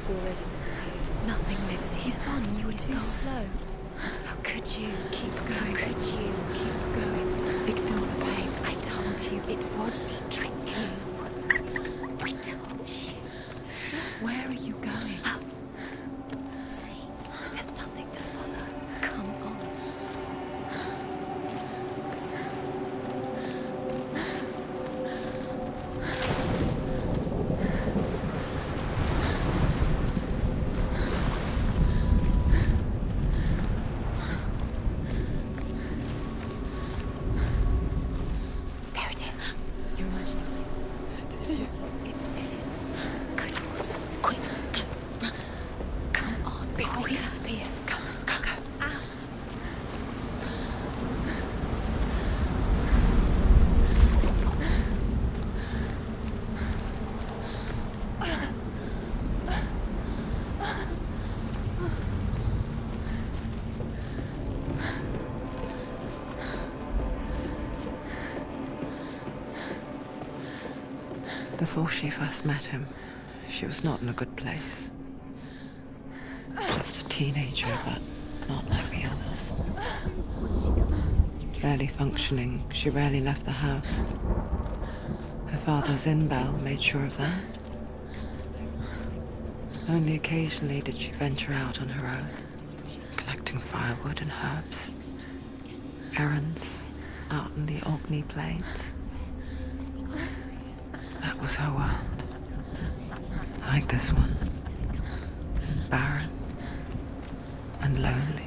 It's already disappeared. Nothing lives here. He's gone. You were He's too gone. slow. How could you? Keep going. How could you? Keep going. Ignore the pain. I told you it was to trick you. I told you. Where are you going? See, There's nothing to follow. come on. There it is. You're imagining this. It's dead. Go towards it. Quick, go, run. Come on, Before he quicker. disappears. Go, go, go. Ow. Before she first met him, she was not in a good place. Just a teenager, but not like the others. Barely functioning, she rarely left the house. Her father's in-bell made sure of that. Only occasionally did she venture out on her own, collecting firewood and herbs. Errands out in the Orkney Plains. That was her world. Like this one. Barren and lonely.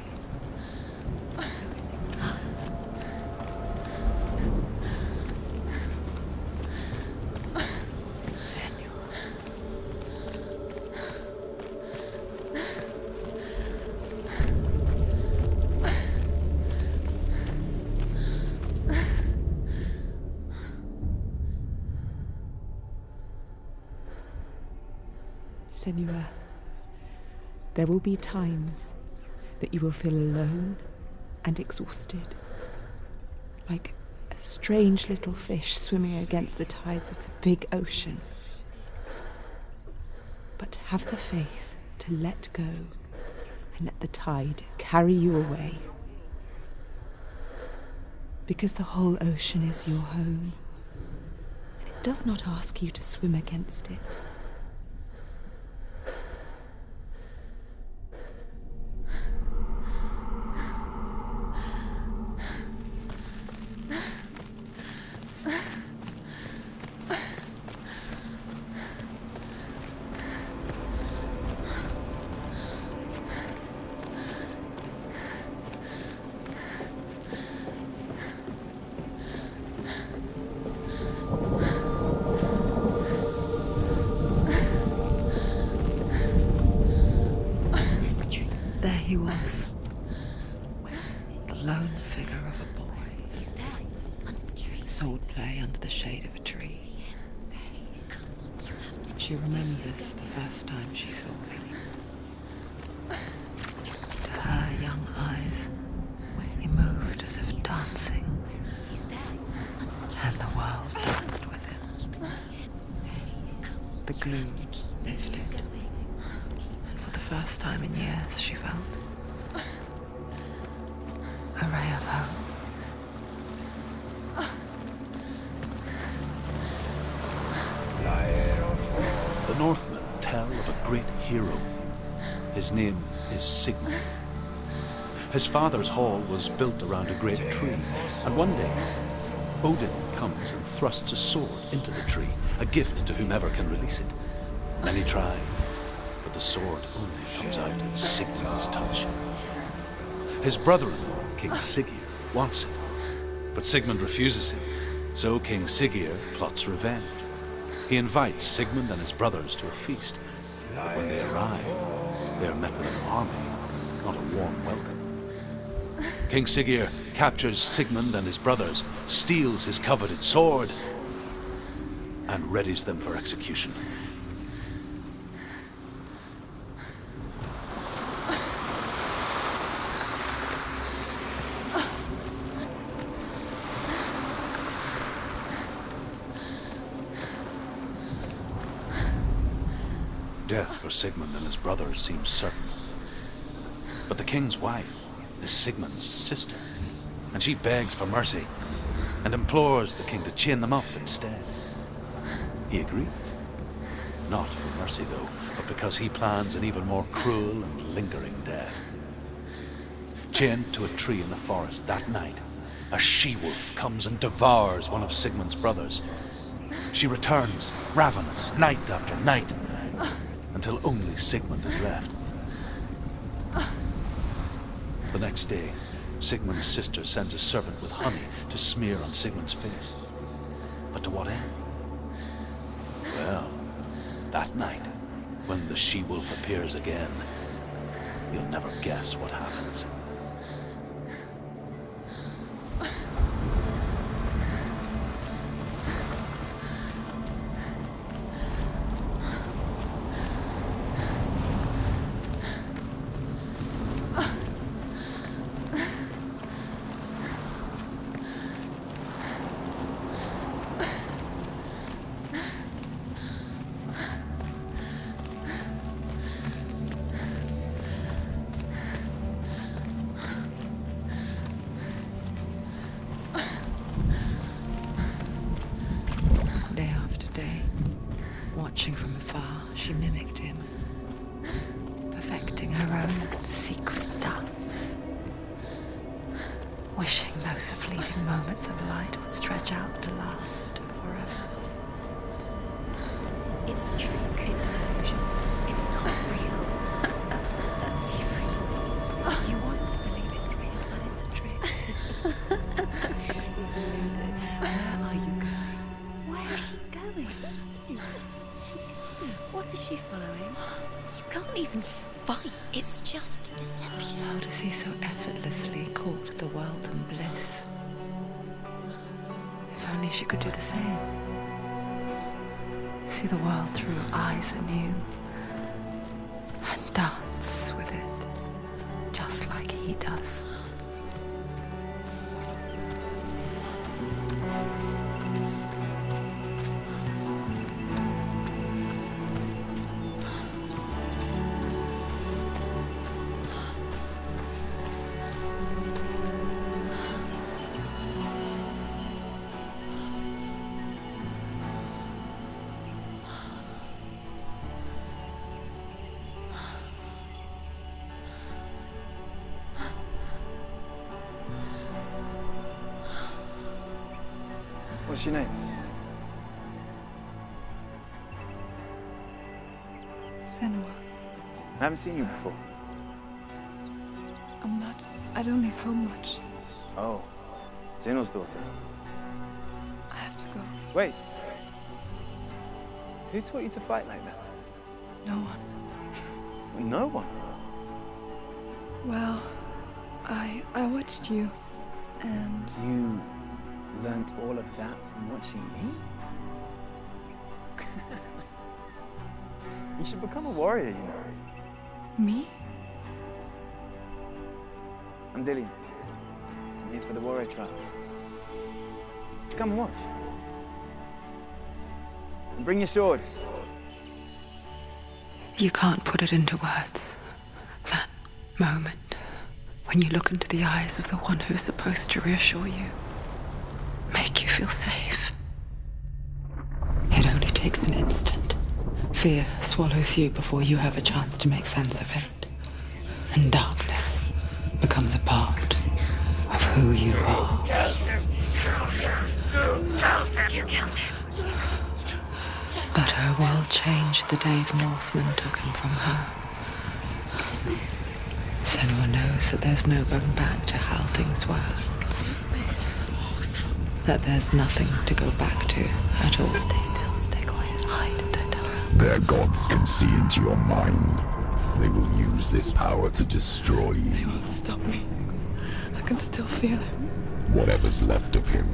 Senua, there will be times that you will feel alone and exhausted, like a strange little fish swimming against the tides of the big ocean. But have the faith to let go and let the tide carry you away. Because the whole ocean is your home, and it does not ask you to swim against it. There he was. The lone figure of a boy. He's there, under the tree. Sword play under the shade of a tree. See him. Come on, you have to. She remembers the first time she saw him. To her young eyes, he moved as if dancing, He's there, under the tree. and the world danced with him. You can see him. The gloom lifted, Go. and for the first time in years, she felt a ray of hope. The Northmen tell of a great hero. His name is Sigmund. His father's hall was built around a great tree, and one day Odin comes and thrusts a sword into the tree, a gift to whomever can release it. Many try, but the sword only comes out at Sigmund's touch. His brother-in-law, King Siggeir, wants it, but Sigmund refuses him, so King Siggeir plots revenge. He invites Sigmund and his brothers to a feast, but when they arrive, they are met with an army, not a warm welcome. King Siggeir captures Sigmund and his brothers, steals his coveted sword, and readies them for execution. Death for Sigmund and his brothers seems certain. But the king's wife is Sigmund's sister, and she begs for mercy and implores the king to chain them up instead. He agrees. Not for mercy, though, but because he plans an even more cruel and lingering death. Chained to a tree in the forest that night, a she-wolf comes and devours one of Sigmund's brothers. She returns, ravenous, night after night, until only Sigmund is left. The next day, Sigmund's sister sends a servant with honey to smear on Sigmund's face. But to what end? Well, that night, when the she-wolf appears again, you'll never guess what happens. Day after day, watching from afar, she mimicked him, perfecting her own secret dance, wishing those fleeting moments of light would stretch out to last forever. It's a trick. It's an illusion. It's not real. She freaks. You want to believe it's real, but it's a trick. You're deluded. Where are you going? Where is she going? What is she following? You can't even fight. It's just deception. How does he so effortlessly court the world and bliss? If only she could do the same. See the world through eyes anew and dance with it, just like he does. What's your name? Senua. I haven't seen you before. I don't leave home much. Oh, Zeno's daughter. I have to go. Wait. Who taught you to fight like that? No one. No one. Well, I watched you, and You learnt all of that from watching me? You should become a warrior, you know. me? I'm Dillian. I'm here for the warrior trials. Come and watch. And bring your sword. You can't put it into words. That moment when you look into the eyes of the one who is supposed to reassure you, make you feel safe. It only takes an instant. Fear swallows you before you have a chance to make sense of it. And darkness becomes a part of who you are. You killed him. But her world changed the day the Northmen took him from her. Senua knows that there's no going back to how things were. That there's nothing to go back to at all. Stay still, stay quiet, hide, don't tell her. Their gods can see into your mind. They will use this power to destroy They you. won't stop me. I can still feel it. Whatever's left of him,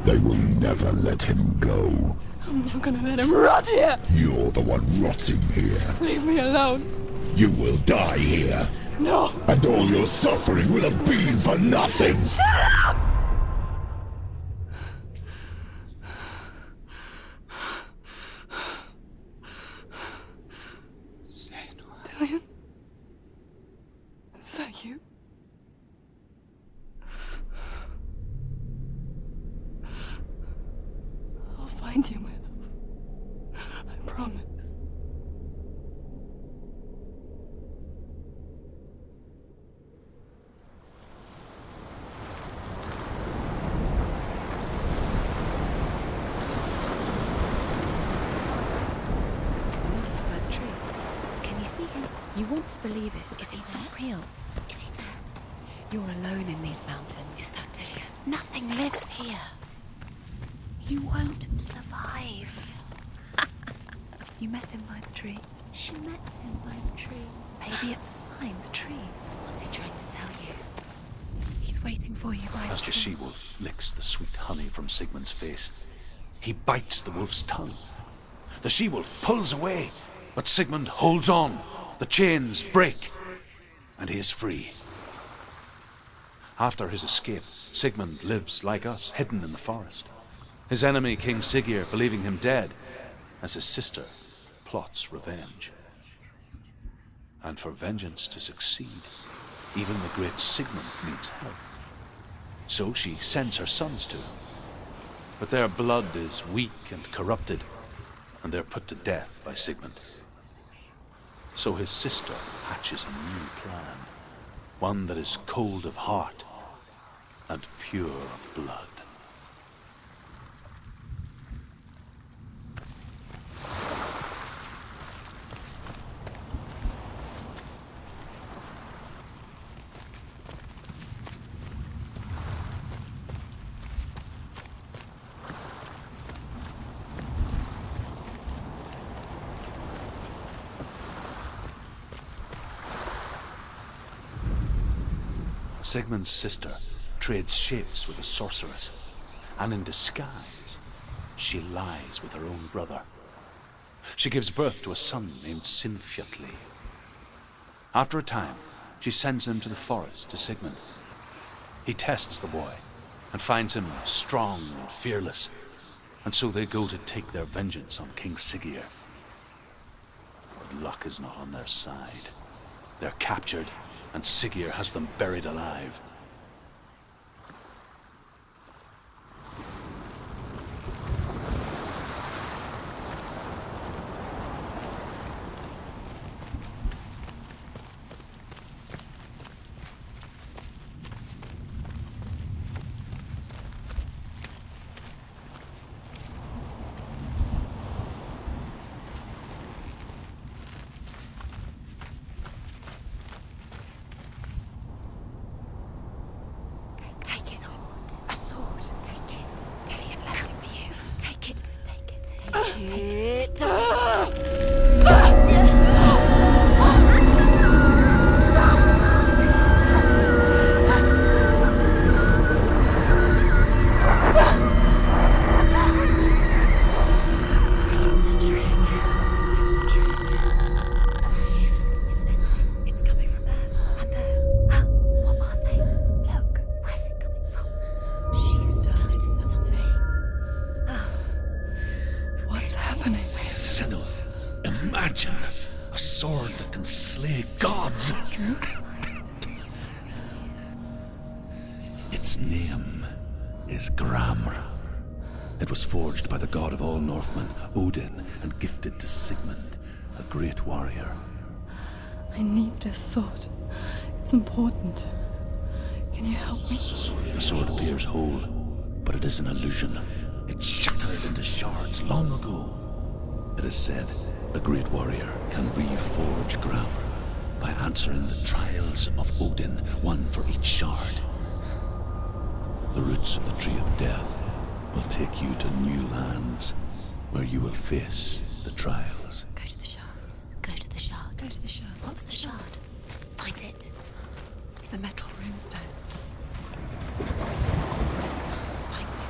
they will never let him go. I'm not gonna let him rot here. You're the one rotting here. Leave me alone. You will die here. No. And all your suffering will have been for nothing. Dillian? Is that you? I'll find you, my love. I promise. Can you see him? You want to believe it. Is he He's there? not real. Is he there? You're alone in these mountains. Is that Dillian? Nothing lives here. You won't survive. You met him by the tree. She met him by the tree. Maybe it's a sign, the tree. What's he trying to tell you? He's waiting for you by As the the tree. she-wolf licks the sweet honey from Sigmund's face, he bites the wolf's tongue. The she-wolf pulls away, but Sigmund holds on. The chains break, and he is free. After his escape, Sigmund lives like us, hidden in the forest. His enemy, King Siggeir, believing him dead, as his sister plots revenge. And for vengeance to succeed, even the great Sigmund needs help. So she sends her sons to him. But their blood is weak and corrupted, and they're put to death by Sigmund. So his sister hatches a new plan, one that is cold of heart and pure of blood. Sigmund's sister trades shapes with a sorceress, and in disguise, she lies with her own brother. She gives birth to a son named Sinfjotli. After a time, she sends him to the forest to Sigmund. He tests the boy and finds him strong and fearless, and so they go to take their vengeance on King Siggeir. But luck is not on their side. They're captured, and Siggeir has them buried alive. Its name is Gramr. It was forged by the god of all Northmen, Odin, and gifted to Sigmund, a great warrior. I need this sword. It's important. Can you help me? The sword appears whole, but it is an illusion. It shattered into shards long ago. It is said a great warrior can reforge Gramr by answering the trials of Odin, one for each shard. The roots of the Tree of Death will take you to new lands where you will face the trials. Go to the shards. Go to the shard. Go to the shards. What's the shard? Find it. It's the metal runestones. Find it.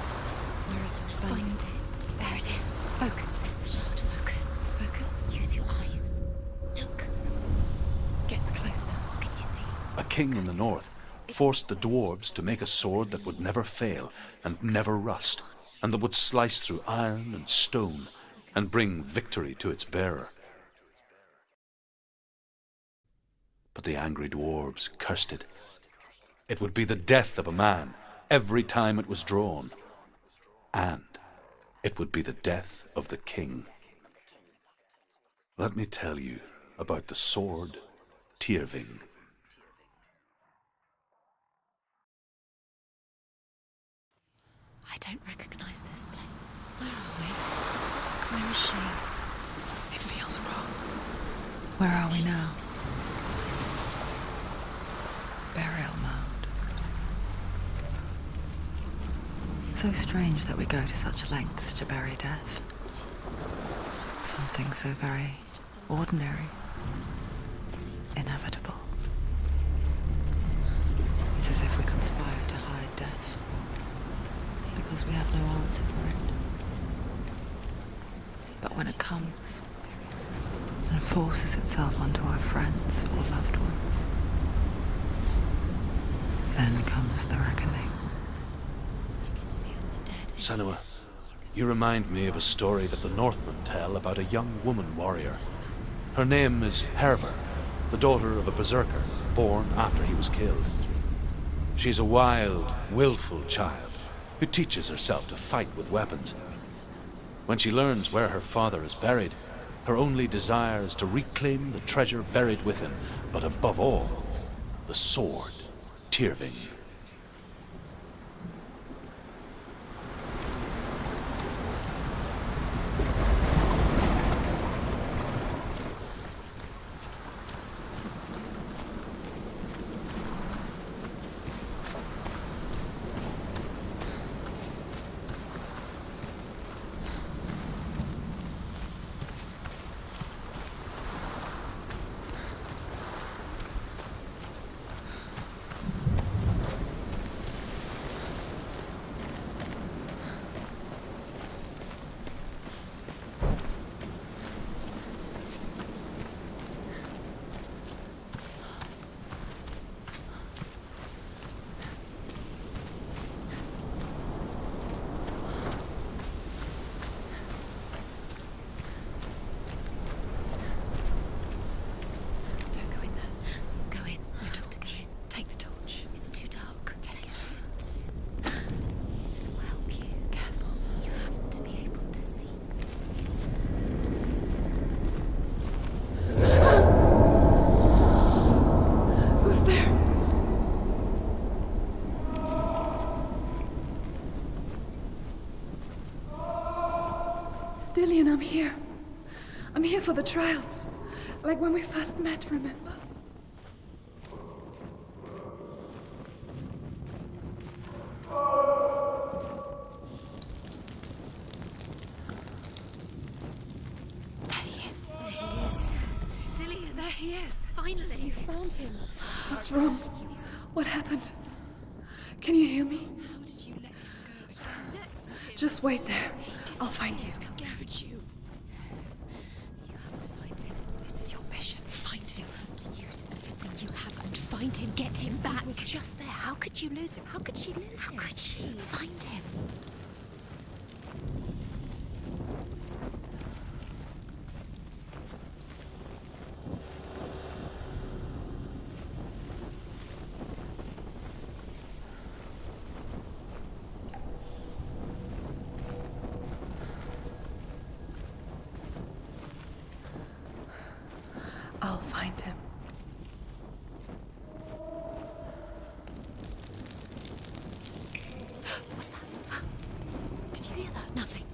Where is it? Find it. There it is. Focus. There's the shard. Focus. Focus. Use your eyes. Look. Get closer. What can you see? A king in the north forced the dwarves to make a sword that would never fail and never rust, and that would slice through iron and stone and bring victory to its bearer. the angry dwarves cursed it. It would be the death of a man every time it was drawn. And it would be the death of the king. Let me tell you about the sword Tyrving. I don't recognize this place. Where are we? Where is she? It feels wrong. Where are we now? Burial mound. So strange that we go to such lengths to bury death. Something so very ordinary, inevitable. It's as if we conspire to hide death, because we have no answer for it. But when it comes and forces itself onto our friends or loved ones, then comes the reckoning. Senua, you remind me of a story that the Northmen tell about a young woman warrior. Her name is Hervor, the daughter of a berserker, born after he was killed. She's a wild, willful child who teaches herself to fight with weapons. When she learns where her father is buried, her only desire is to reclaim the treasure buried with him, but above all, the sword Tyrving. Dillian, I'm here. I'm here for the trials. Like when we first met, remember? There he is. There he is. Dillian. There he is. Finally. You found him. What's wrong? What happened? Can you hear me? How did you let him go? Just wait there. I'll find you. How could you? You have to find him. This is your mission. Find him. You have to use everything you have and find him. Get him back. He was just there. How could you lose him? How could she lose him? How could she? Find him. I'll find him. What's that? Did you hear that? Nothing.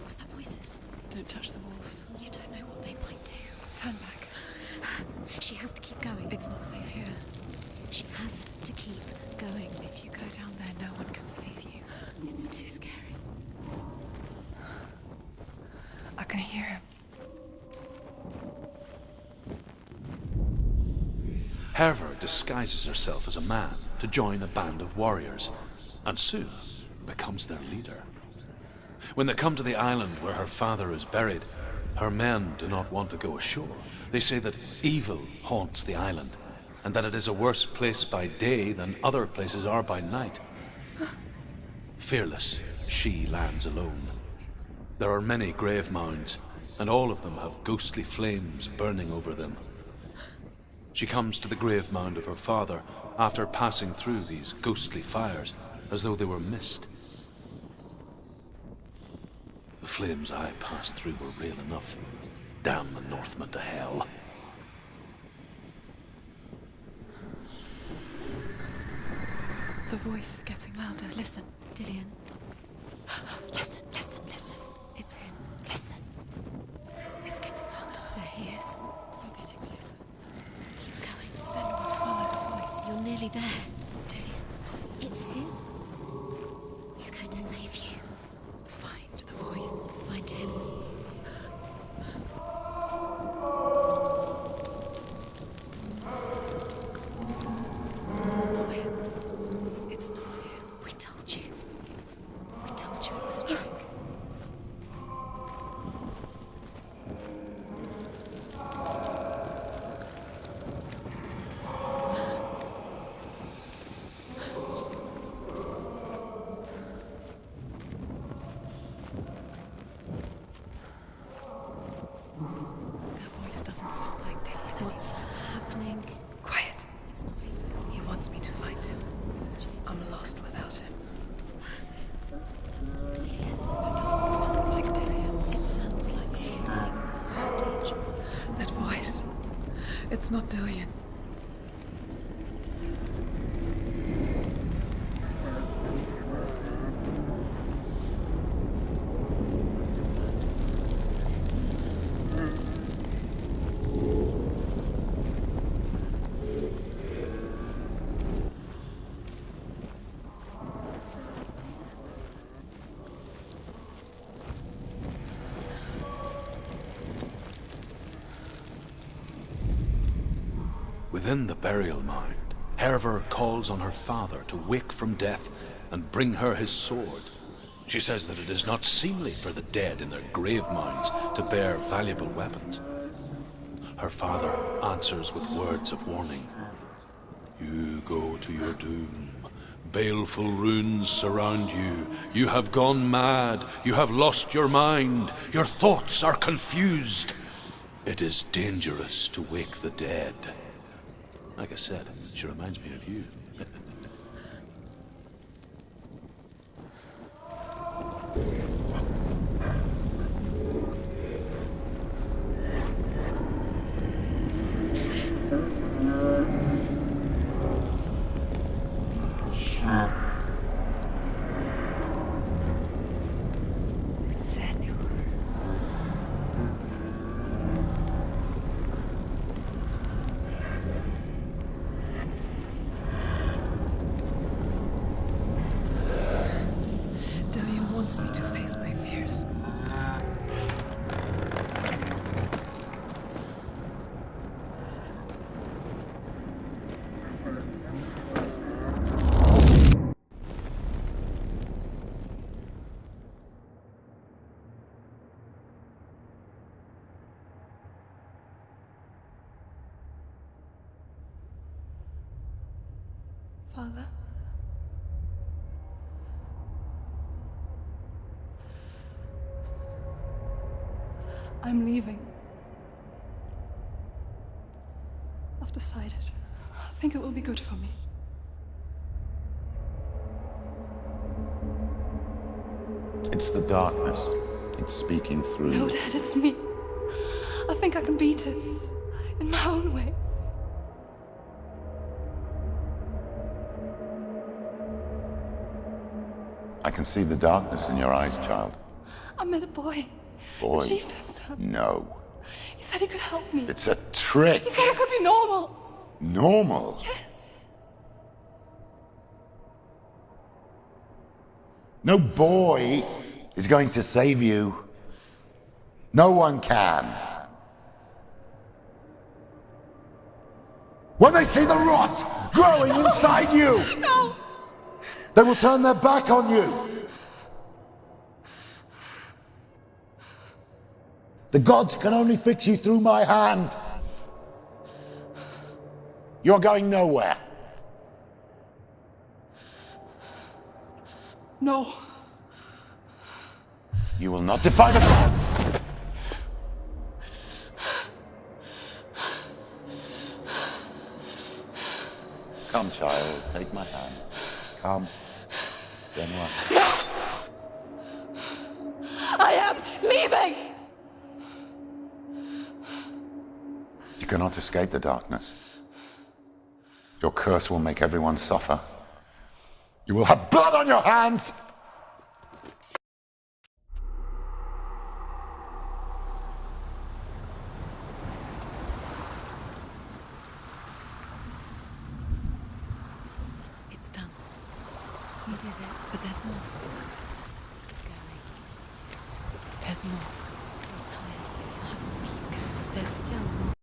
Was that voices? Don't touch the walls. You don't know what they might do. Turn back. She has to keep going. It's not safe here. She has to keep going. If you go down there, no one can save you. It's too scary. I can hear him. Hervor disguises herself as a man to join a band of warriors, and soon becomes their leader. When they come to the island where her father is buried, her men do not want to go ashore. They say that evil haunts the island, and that it is a worse place by day than other places are by night. Fearless, she lands alone. There are many grave mounds, and all of them have ghostly flames burning over them. She comes to the grave mound of her father after passing through these ghostly fires, as though they were mist. The flames I passed through were real enough. Damn the Northmen to hell. The voice is getting louder. Listen. Dillian. Listen, listen, listen. It's him. Listen. It's getting louder. There he is. You're getting closer. Keep going. Senua, follow the voice. You're nearly there. Dillian. It's him. He's going to save you. Find the voice. Find him. It's not him. It's not him. We told you. We told you it was a trick. That voice doesn't sound like Dillian. What's happening? Quiet. It's not him. He wants me to find him. I'm lost without him. That's not Dillian. That doesn't sound like Dillian. It sounds like something dangerous. That voice. It's not Dillian. Within the burial mound, Hervor calls on her father to wake from death and bring her his sword. She says that it is not seemly for the dead in their grave mounds to bear valuable weapons. Her father answers with words of warning. You go to your doom. Baleful runes surround you. You have gone mad. You have lost your mind. Your thoughts are confused. It is dangerous to wake the dead. Like I said, she reminds me of you. Dillian wants me to face my fears. Father? I'm leaving. I've decided. I think it will be good for me. It's the darkness. It's speaking through No, you. Dad, it's me. I think I can beat it. In my own way. I can see the darkness in your eyes, child. I met a boy. Boy. The chieftain's son. No. He said he could help me. It's a trick. He said I could be normal. Normal. Yes. No boy is going to save you. No one can. When they see the rot growing inside you, No! they will turn their back on you. The gods can only fix you through my hand. You're going nowhere. No. You will not defy the gods. Come, child, take my hand. Come. Senua. I am leaving! You cannot escape the darkness. Your curse will make everyone suffer. You will have blood on your hands! It's done. You did it. But there's more. Going. There's more. I'm tired. You have to keep going. There's still more.